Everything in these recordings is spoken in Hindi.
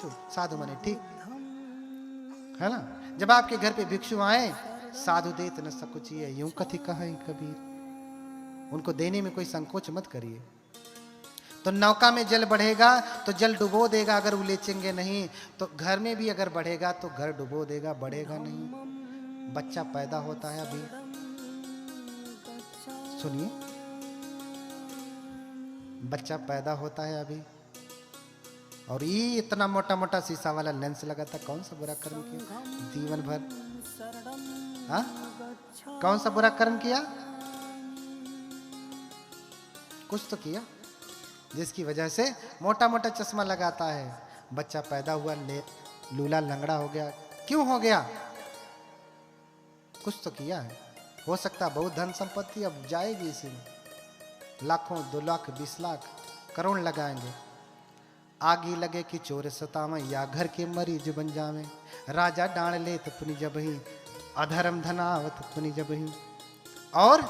साधु माने ठीक है ना। जब आपके घर पे भिक्षु आए, साधु देत न सकुचिए, यूं कथि कहे कबीर। उनको देने में कोई संकोच मत करिए। तो नौका में जल बढ़ेगा तो जल डुबो देगा, अगर उलेचेंगे नहीं तो घर में भी अगर बढ़ेगा तो घर डुबो देगा, बढ़ेगा नहीं। बच्चा पैदा होता है अभी, सुनिए, बच्चा पैदा होता है अभी, और ये इतना मोटा मोटा शीशा वाला लेंस लगा था। कौन सा बुरा कर्म किया जीवन भर? हाँ, कौन सा बुरा कर्म किया? कुछ तो किया जिसकी वजह से मोटा मोटा चश्मा लगाता है। बच्चा पैदा हुआ, लूला लंगड़ा हो गया। क्यों हो गया? कुछ तो किया है। हो सकता है बहुत धन संपत्ति अब जाएगी इसी में, लाखों, 2 लाख, 20 लाख, करोड़ लगाएंगे। आगी लगे कि चोर सतावे, या घर के मरीज बन जावे। राजा डांड ले तो पुनि जब ही, अधर्म धनावत पुनि जब ही। और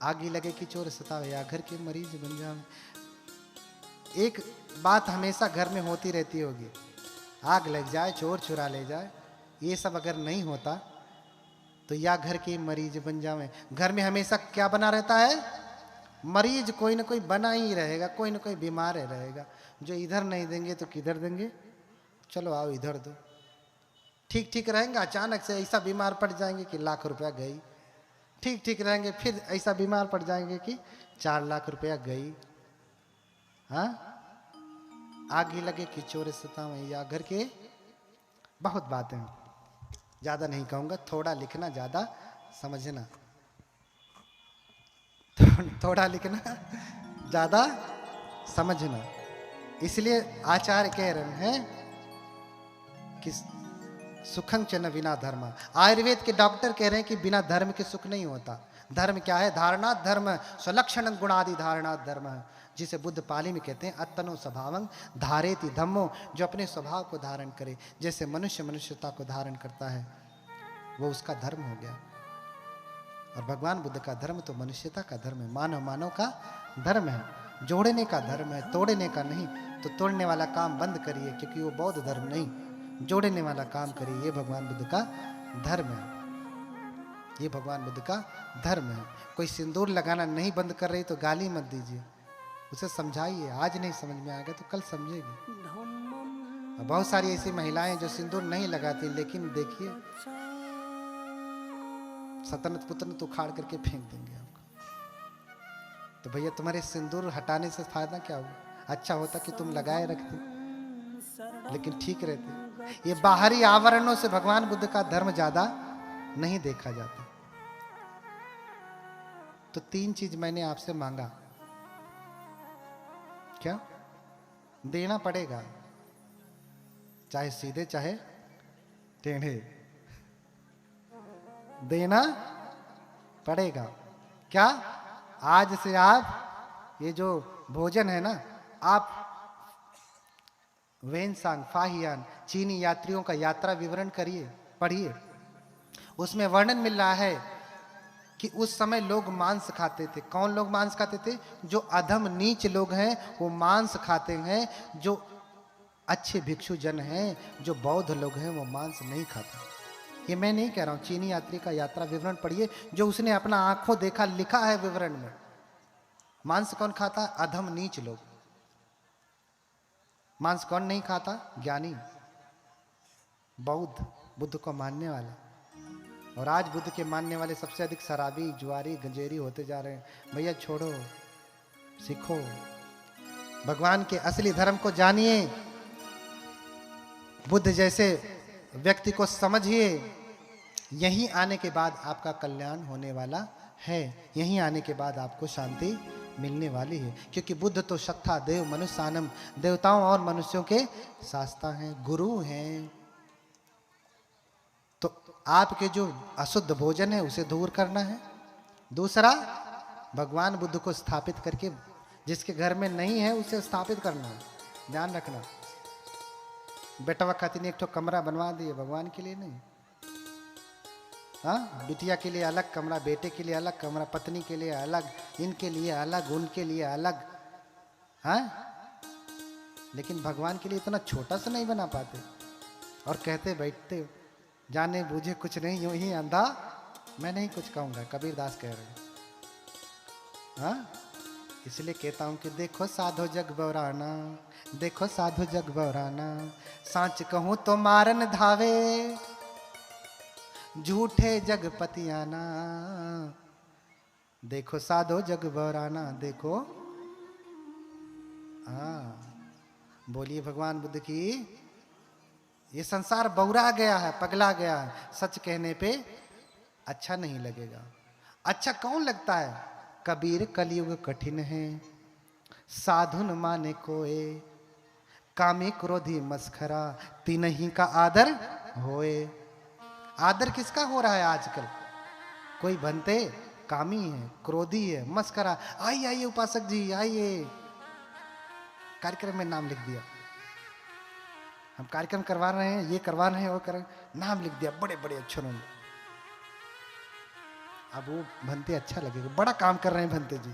आगी लगे कि चोर सतावे, या घर के मरीज बन जावे। एक बात हमेशा घर में होती रहती होगी, आग लग जाए, चोर चुरा ले जाए, ये सब अगर नहीं होता तो या घर के मरीज बन जावे। घर में हमेशा क्या बना रहता है? मरीज कोई ना कोई बना ही रहेगा, कोई ना कोई बीमार रहेगा। जो इधर नहीं देंगे तो किधर देंगे? चलो आओ इधर दो। ठीक ठीक रहेंगे, अचानक से ऐसा बीमार पड़ जाएंगे कि लाख रुपया गई। ठीक ठीक रहेंगे, फिर ऐसा बीमार पड़ जाएंगे कि 4 लाख रुपया गई। हाँ, आगे लगे कि चोर सतावे, या घर के, बहुत बातें, ज्यादा नहीं कहूंगा, थोड़ा लिखना, ज्यादा समझना। थोड़ा लिखना, ज्यादा समझना। इसलिए आचार्य कह रहे हैं कि सुखं च न बिना धर्म। आयुर्वेद के डॉक्टर कह रहे हैं कि बिना धर्म के सुख नहीं होता। धर्म क्या है? धारणा धर्म, स्वलक्षण गुणादि धारणा धर्म, जिसे बुद्ध पाली में कहते हैं अत्तनो स्वभावं धारेति धम्मो, जो अपने स्वभाव को धारण करे। जैसे मनुष्य मनुष्यता को धारण करता है, वो उसका धर्म हो गया। और भगवान बुद्ध का धर्म तो मनुष्यता का धर्म है, मानव मानव का धर्म है, जोड़ने का धर्म है, तोड़ने का नहीं। तो तोड़ने वाला काम बंद करिए, क्योंकि वो बौद्ध धर्म नहीं, जोड़ने वाला काम करिए। ये भगवान बुद्ध का धर्म है, ये भगवान बुद्ध का धर्म है। कोई सिंदूर लगाना नहीं बंद कर रही तो गाली मत दीजिए, उसे समझाइए। आज नहीं समझ में आएगा तो कल समझेगी। बहुत सारी ऐसी महिलाएं जो सिंदूर नहीं लगाती, लेकिन देखिए सतनत पुतनत उखाड़ करके फेंक देंगे आपको। तो भैया तुम्हारे सिंदूर हटाने से फायदा क्या हुआ? अच्छा होता कि तुम लगाए रखते, लेकिन ठीक रहते। ये बाहरी आवरणों से भगवान बुद्ध का धर्म ज्यादा नहीं देखा जाता। तो 3 चीज मैंने आपसे मांगा, क्या देना पड़ेगा, चाहे सीधे चाहे टेढ़े, देना पड़ेगा। क्या? आज से आप ये जो भोजन है ना, आप वेनसांग फाहियान चीनी यात्रियों का यात्रा विवरण करिए, पढ़िए। उसमें वर्णन मिल रहा है कि उस समय लोग मांस खाते थे। कौन लोग मांस खाते थे? जो अधम नीच लोग हैं वो मांस खाते हैं। जो अच्छे भिक्षु जन हैं, जो बौद्ध लोग हैं, वो मांस नहीं खाते। ये मैं नहीं कह रहा हूं, चीनी यात्री का यात्रा विवरण पढ़िए, जो उसने अपना आंखों देखा, लिखा है विवरण में। मांस कौन खाता? अधम नीच लोग। मांस कौन नहीं खाता? ज्ञानी, बौद्ध, बुद्ध को मानने वाले। और आज बुद्ध के मानने वाले सबसे अधिक शराबी, जुआरी, गंजेरी होते जा रहे हैं। भैया छोड़ो, सीखो, भगवान के असली धर्म को जानिए, बुद्ध जैसे व्यक्ति को समझिए। यहीं आने के बाद आपका कल्याण होने वाला है, यहीं आने के बाद आपको शांति मिलने वाली है। क्योंकि बुद्ध तो सत्ता देव मनुष्यानम, देवताओं और मनुष्यों के शास्ता हैं, गुरु हैं। तो आपके जो अशुद्ध भोजन है उसे दूर करना है। दूसरा, भगवान बुद्ध को स्थापित करके, जिसके घर में नहीं है उसे स्थापित करना है। ध्यान रखना, बेटवा खाती ने एक ठो कमरा बनवा दिए, भगवान के लिए नहीं। हाँ, बिटिया के लिए अलग कमरा, बेटे के लिए अलग कमरा, पत्नी के लिए अलग, इनके लिए अलग, उनके लिए अलग। हाँ, लेकिन भगवान के लिए इतना छोटा सा नहीं बना पाते और कहते बैठते जाने बूझे कुछ नहीं, यूं ही अंधा मैं नहीं कुछ कहूंगा, कबीरदास कह रहे हैं। हाँ, इसलिए कहता हूं कि देखो साधो जग बौराना, देखो साधो जग बौराना, सांच कहूं तो मारन धावे, झूठे जगपतियाना। देखो साधो जग बौराना, देखो। हाँ, बोलिए भगवान बुद्ध की। ये संसार बौरा गया है, पगला गया है, सच कहने पे अच्छा नहीं लगेगा। अच्छा कौन लगता है? कबीर कलयुग कठिन है, साधु न माने कोए, कामी क्रोधी मस्खरा, तीनही का आदर होए। आदर किसका हो रहा है आजकल? कोई बनते कामी है, क्रोधी है, मस्खरा। आइए आइए उपासक जी आइए, कार्यक्रम में नाम लिख दिया, हम कार्यक्रम करवा रहे हैं, ये करवा रहे हैं, वो कर रहे हैं, नाम लिख दिया बड़े बड़े अक्षरों में। अब वो भंते अच्छा लगेगा, बड़ा काम कर रहे हैं भंते जी।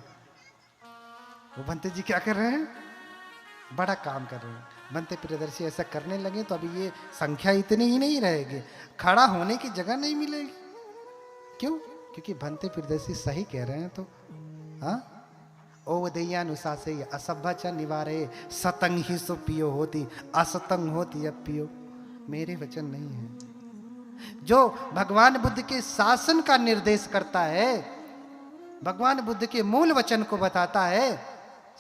वो भंते जी क्या कर रहे हैं? बड़ा काम कर रहे हैं। भंते प्रियदर्शी ऐसा करने लगे तो अभी ये संख्या इतनी ही नहीं रहेगी, खड़ा होने की जगह नहीं मिलेगी। क्यों? क्योंकि भंते प्रियदर्शी सही कह रहे हैं। तो हाँ, ओ दयानुशासे असभ्य च निवारे, सतंग ही सो पियो होती, असतंग होती अब पियो। मेरे वचन नहीं है, जो भगवान बुद्ध के शासन का निर्देश करता है, भगवान बुद्ध के मूल वचन को बताता है,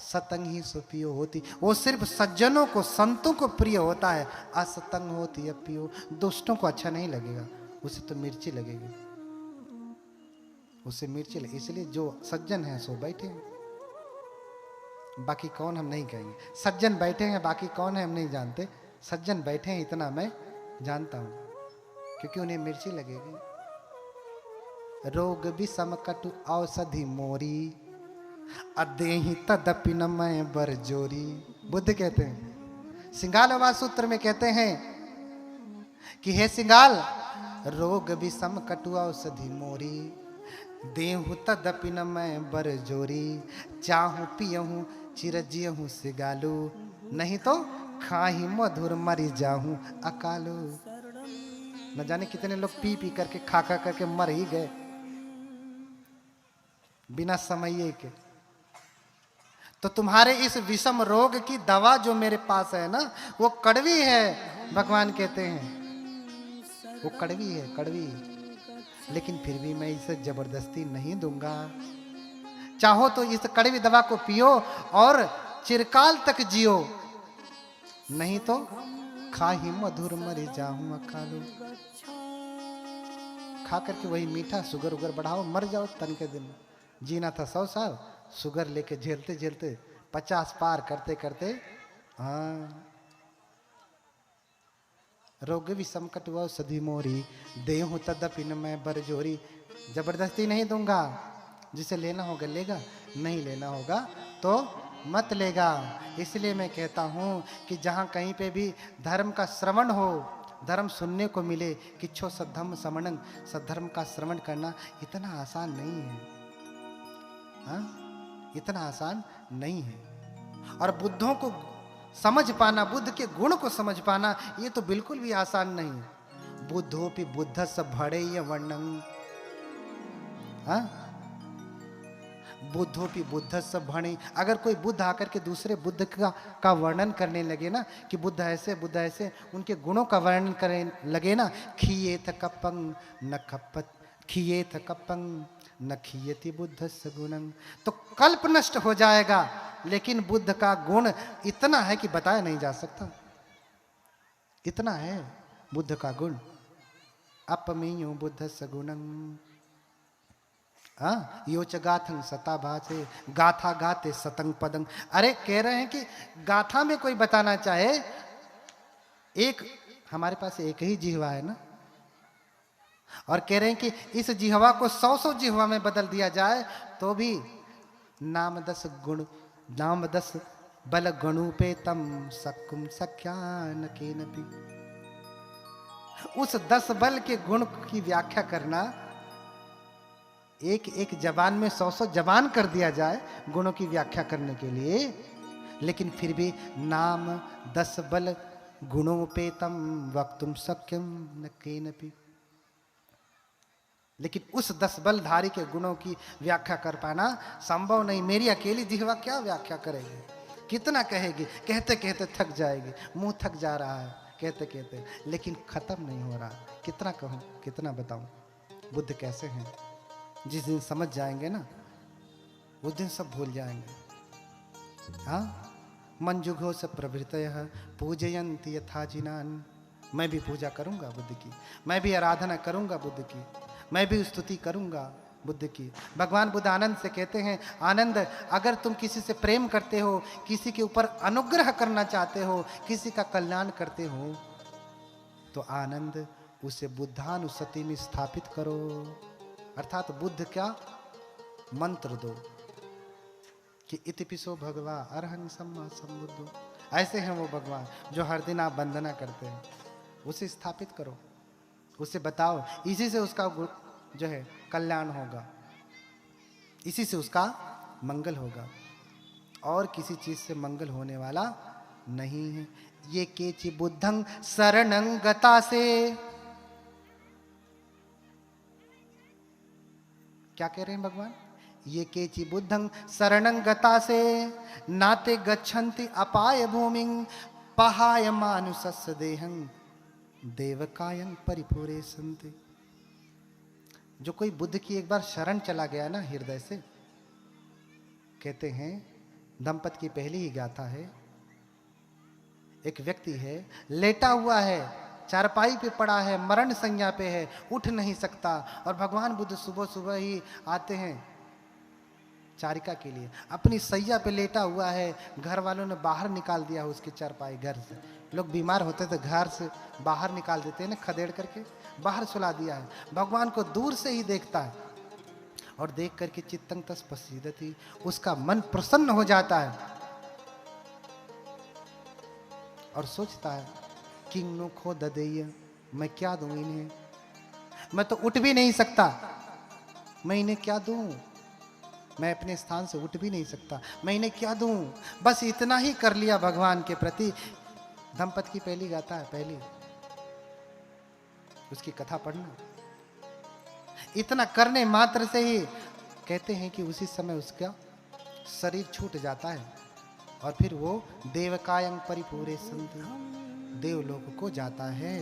सतंग ही सुपियो होती, वो सिर्फ सज्जनों को, संतों को प्रिय होता है। असतंग होती अब पियो, दुष्टों को अच्छा नहीं लगेगा, उसे तो मिर्ची लगेगी, उसे मिर्ची लगेगी। इसलिए जो सज्जन है सो बैठे हैं, बाकी कौन हम नहीं कहेंगे। सज्जन बैठे हैं, बाकी कौन है हम नहीं जानते। सज्जन बैठे हैं इतना मैं जानता हूं, क्योंकि उन्हें मिर्ची लगेगी। रोग विषम कटु औषधि मोरी, अदेहि तदपि न मैं बरजोरी। बुद्ध कहते हैं, सिंगाल आवास सूत्र में कहते हैं कि हे सिंगाल, रोग विषम कटु औषधि मोरी, देहु तदपि न मैं बरजोरी, चाहूं पियहूं चिरजियहूं सिगालू, नहीं तो खाही मधुर मरी जाहूं अकालू। न जाने कितने लोग पी पी करके, खा खा करके मर ही गए बिना समये के। तो तुम्हारे इस विषम रोग की दवा जो मेरे पास है ना, वो कड़वी है। भगवान कहते हैं वो कड़वी है, कड़वी, लेकिन फिर भी मैं इसे जबरदस्ती नहीं दूंगा। चाहो तो इस कड़वी दवा को पियो और चिरकाल तक जियो, नहीं तो खाही मधुर मरी जाऊं अकालू। खा करके वही मीठा, शुगर उगर बढ़ाओ, मर जाओ तन के दिन। जीना था 100 साल, शुगर लेके झेलते झेलते 50 पार करते करते। हाँ, रोग भी संकट व सधी मोरी, देहु तदपि न मैं बरजोरी। जबरदस्ती नहीं दूंगा, जिसे लेना होगा लेगा, नहीं लेना होगा तो मत लेगा। इसलिए मैं कहता हूं कि जहां कहीं पे भी धर्म का श्रवण हो, धर्म सुनने को मिले, किच्छो सद्धर्म समणं, सद्धर्म का श्रवण करना इतना आसान नहीं है। हाँ, इतना आसान नहीं है। और बुद्धों को समझ पाना, बुद्ध के गुण को समझ पाना, ये तो बिल्कुल भी आसान नहीं। बुद्धोपि बुद्धस्य भणेय वर्णं, हाँ, बुद्धोपि बुद्धस्य भणे। अगर कोई बुद्ध आकर के दूसरे बुद्ध का वर्णन करने लगे ना, कि बुद्ध ऐसे बुद्ध ऐसे, उनके गुणों का वर्णन करने लगे ना, खियेत कपंग न खपत, खियेत कपंग न खियति बुद्धस्य गुणं, तो कल्प नष्ट हो जाएगा। लेकिन बुद्ध का गुण इतना है कि बताया नहीं जा सकता, इतना है बुद्ध का गुण। अपमेयो बुद्धस्य गुणं, हाँ, योच गाथं सता भासे, गाथा गाते सतंग पदंग। अरे कह रहे हैं कि गाथा में कोई बताना चाहे, एक हमारे पास एक ही जिह्वा है ना, और कह रहे हैं कि इस जिह्वा को 100 जिह्वा में बदल दिया जाए तो भी नाम 10 गुण, नाम 10 बल गणुपे तम सक्कुम सख्यान केनपि। उस 10 बल के गुण की व्याख्या करना, एक एक जबान में 100 जबान कर दिया जाए गुणों की व्याख्या करने के लिए, लेकिन फिर भी नाम 10 बल गुणोपेतम वक्तुम शक्यम न केनपि। लेकिन उस 10 बलधारी के गुणों की व्याख्या कर पाना संभव नहीं। मेरी अकेली जिह्वा क्या व्याख्या करेगी, कितना कहेगी, कहते कहते थक जाएगी, मुंह थक जा रहा है कहते कहते, लेकिन खत्म नहीं हो रहा। कितना कहूं, कितना बताऊं। बुद्ध कैसे हैं, जिस दिन समझ जाएंगे ना उस दिन सब भूल जाएंगे। हाँ, मंजुघो से प्रभृतयः पूजयन्ति यथा जिनान। मैं भी पूजा करूंगा बुद्ध की, मैं भी आराधना करूंगा बुद्ध की, मैं भी स्तुति करूंगा बुद्ध की। भगवान बुद्ध आनंद से कहते हैं, आनंद अगर तुम किसी से प्रेम करते हो, किसी के ऊपर अनुग्रह करना चाहते हो, किसी का कल्याण करते हो, तो आनंद उसे बुद्धानुसति में स्थापित करो। अर्थात बुद्ध क्या मंत्र दो कि इतिपिसो भगवा अरहं सम्मा संबुद्धो। ऐसे हैं वो भगवान जो हर दिन आप वंदना करते हैं, उसे स्थापित करो, उसे बताओ, इसी से उसका जो है कल्याण होगा, इसी से उसका मंगल होगा, और किसी चीज से मंगल होने वाला नहीं है। ये केचि बुद्धं शरणं गता से, क्या कह रहे हैं भगवान, ये केचि बुद्धं शरणं गता से नाते गच्छन्ति अपाय भूमिं पहाय मानुषस्य देहं देवकायं परिपूरे संते। जो कोई बुद्ध की एक बार शरण चला गया ना हृदय से, कहते हैं दंपति की पहली ही गाथा है, एक व्यक्ति है लेटा हुआ है, चारपाई पे पड़ा है, मरण संज्ञा पे है, उठ नहीं सकता, और भगवान बुद्ध सुबह सुबह ही आते हैं चारिका के लिए। अपनी सैया पे लेटा हुआ है, घर वालों ने बाहर निकाल दिया उसकी चारपाई घर से। लोग बीमार होते तो घर से बाहर निकाल देते हैं ना, खदेड़ करके बाहर सुला दिया है। भगवान को दूर से ही देखता है और देख करके चित्तं तस् पसीदति, उसका मन प्रसन्न हो जाता है और सोचता है किंग खो ददेय, मैं क्या दूं इन्हें, मैं तो उठ भी नहीं सकता, मैं इन्हें क्या दूं, मैं अपने स्थान से उठ भी नहीं सकता, मैं इन्हें क्या दूं। बस इतना ही कर लिया भगवान के प्रति। दंपति की पहली गाथा है, पहली उसकी कथा पढ़ना। इतना करने मात्र से ही कहते हैं कि उसी समय उसका शरीर छूट जाता है और फिर वो देवकायं परिपूरे संति, देवलोक को जाता है,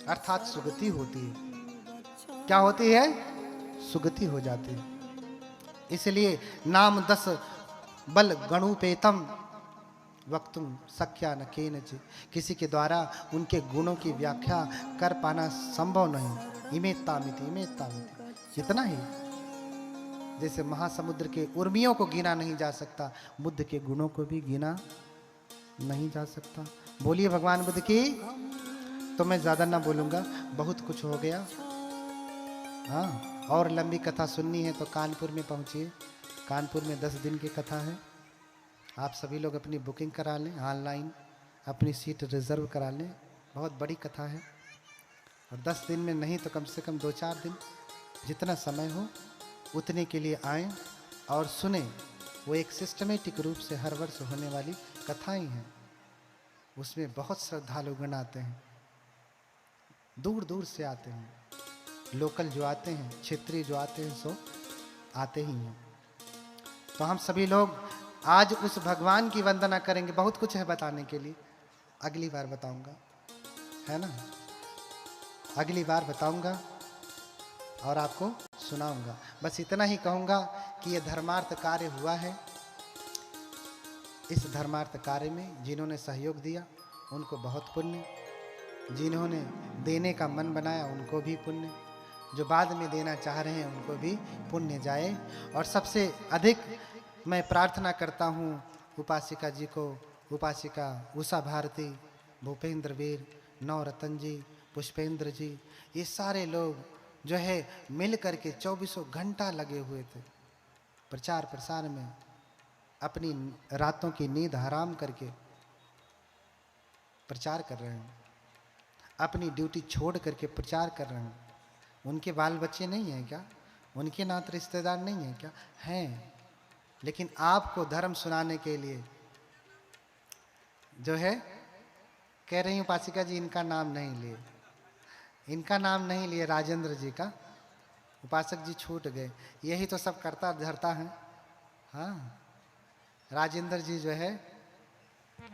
अर्थात सुगति होती है। क्या होती है, सुगति हो जाती है। इसलिए नाम 10 बल गणुपेतम वक्तुम शक्या न केनचित्, किसी के द्वारा उनके गुणों की व्याख्या कर पाना संभव नहीं। इमेत्तामिति इमेत्तामिति, इतना ही। जैसे महासमुद्र के उर्मियों को गिना नहीं जा सकता, बुद्ध के गुणों को भी गिना नहीं जा सकता। बोलिए भगवान बुद्ध की। तो मैं ज्यादा ना बोलूंगा, बहुत कुछ हो गया। हाँ, और लंबी कथा सुननी है तो कानपुर में पहुंचिए, कानपुर में 10 दिन की कथा है। आप सभी लोग अपनी बुकिंग करा लें, ऑनलाइन अपनी सीट रिजर्व करा लें, बहुत बड़ी कथा है। और 10 दिन में नहीं तो कम से कम 2-4 दिन, जितना समय हो उतने के लिए आएं और सुने। वो एक सिस्टमेटिक रूप से हर वर्ष होने वाली कथाएं हैं, उसमें बहुत श्रद्धालुगण आते हैं, दूर दूर से आते हैं। लोकल जो आते हैं, क्षेत्रीय जो आते हैं, सो आते ही हैं। तो हम सभी लोग आज उस भगवान की वंदना करेंगे। बहुत कुछ है बताने के लिए, अगली बार बताऊंगा, है ना, अगली बार बताऊंगा और आपको सुनाऊंगा। बस इतना ही कहूंगा कि यह धर्मार्थ कार्य हुआ है। इस धर्मार्थ कार्य में जिन्होंने सहयोग दिया उनको बहुत पुण्य, जिन्होंने देने का मन बनाया उनको भी पुण्य, जो बाद में देना चाह रहे हैं उनको भी पुण्य जाए। और सबसे अधिक मैं प्रार्थना करता हूँ उपासिका जी को, उपासिका उषा भारती, भूपेंद्र वीर, नवरतन जी, पुष्पेंद्र जी, ये सारे लोग जो है मिल करके 24 घंटा लगे हुए थे प्रचार प्रसार में, अपनी रातों की नींद हराम करके प्रचार कर रहे हैं, अपनी ड्यूटी छोड़ करके प्रचार कर रहे हैं। उनके बाल बच्चे नहीं हैं क्या, उनके नाते रिश्तेदार नहीं हैं क्या, हैं। लेकिन आपको धर्म सुनाने के लिए जो है कह रही हूँ उपासिका जी इनका नाम नहीं लिए, इनका नाम नहीं लिए, राजेंद्र जी का। उपासक जी छूट गए, यही तो सब करता धरता है। हाँ, राजेंद्र जी जो है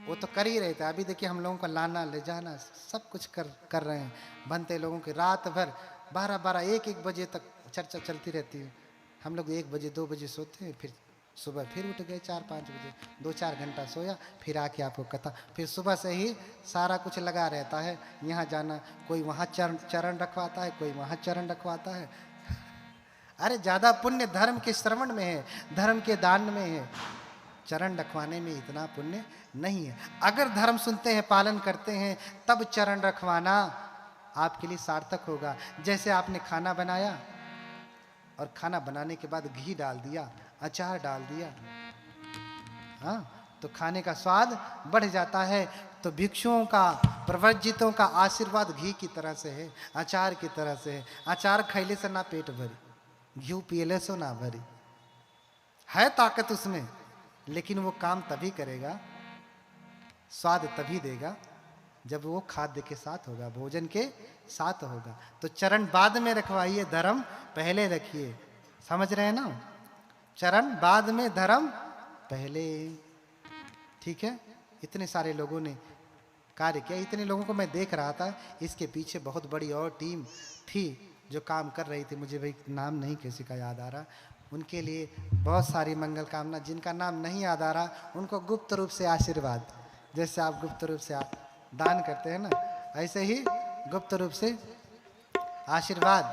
वो तो कर ही रहे थे। अभी देखिए हम लोगों को लाना ले जाना सब कुछ कर रहे हैं। बनते लोगों की रात भर 12-12 1-1 बजे तक चर्चा चलती रहती है। हम लोग 1 बजे 2 बजे सोते हैं, फिर सुबह फिर उठ गए 4-5 बजे, 2-4 घंटा सोया, फिर आके आपको कथा, फिर सुबह से ही सारा कुछ लगा रहता है। यहाँ जाना, कोई वहाँ चरण रखवाता है, कोई वहाँ चरण रखवाता है। अरे ज़्यादा पुण्य धर्म के श्रवण में है, धर्म के दान में है, चरण रखवाने में इतना पुण्य नहीं है। अगर धर्म सुनते हैं, पालन करते हैं, तब चरण रखवाना आपके लिए सार्थक होगा। जैसे आपने खाना बनाया और खाना बनाने के बाद घी डाल दिया, अचार डाल दिया, हाँ, तो खाने का स्वाद बढ़ जाता है। तो भिक्षुओं का, प्रव्रजितों का आशीर्वाद घी की तरह से है, अचार की तरह से है। अचार खैले से ना पेट भरी, घी पियले से ना भरी, है ताकत उसमें, लेकिन वो काम तभी करेगा, स्वाद तभी देगा जब वो खाद्य के साथ होगा, भोजन के साथ होगा। तो चरण बाद में रखवाइए, धर्म पहले रखिए। समझ रहे हैं ना? चरण बाद में, धर्म पहले। ठीक है? इतने सारे लोगों ने कार्य किया, इतने लोगों को मैं देख रहा था। इसके पीछे बहुत बड़ी और टीम थी जो काम कर रही थी। मुझे भाई नाम नहीं किसी का याद आ रहा। उनके लिए बहुत सारी मंगल कामना। जिनका नाम नहीं याद आ रहा उनको गुप्त रूप से आशीर्वाद, जैसे आप गुप्त रूप से दान करते हैं ना, ऐसे ही गुप्त रूप से आशीर्वाद